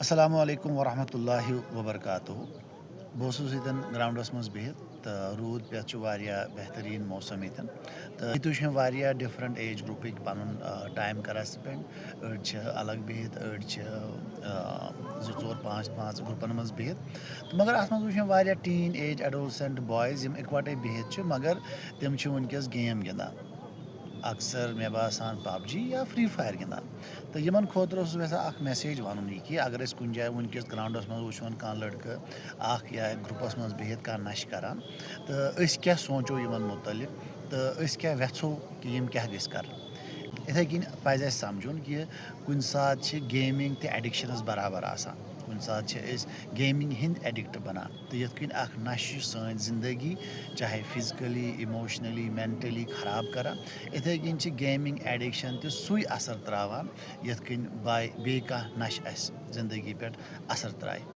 अस्सलामु अलैकुम वरहमतुल्लाहि वबरकातुहू बह ग्राउंडस मज बिहित तो रूद पे बेहतरीन मौसम ये तो डिफरेंट एज ग्रुपिक पन टाइम कर स्पेंड अलग बिहित जो 4 5 ग्रुपन मज बिहित तो मगर अत मज टीन एज एडोलसेंट बॉयज इकवटे बिहित मगर तम वनकस गेम गिंदान अक्सर मे बासान पबजी या फ्री फायर गिंदान तो इन खुद यह मैसेज वन कि अगर कुछ जाए वनकस ग्राउंडस मज वुचोन कह लड़के या ग्रुपस मज बिहित कह नश करान तो क्या सोचो इन मुतलिक तो क्या वेो कि क्या गस कर इथे कन पज समझुन कि कुन सात गेमिंग तो एडिक्शनस बराबर आसान कुन सात गेमिंग हिंद एडिक्ट बनान तो ये नश सन जिंदगी चाहे फिजिकली इमोशनली मेंटली खराब करान इथे कन गेमिंग एडिक्शन तो सुई असर त्रावान ये बे नश जिंदगी पे असर त्राय।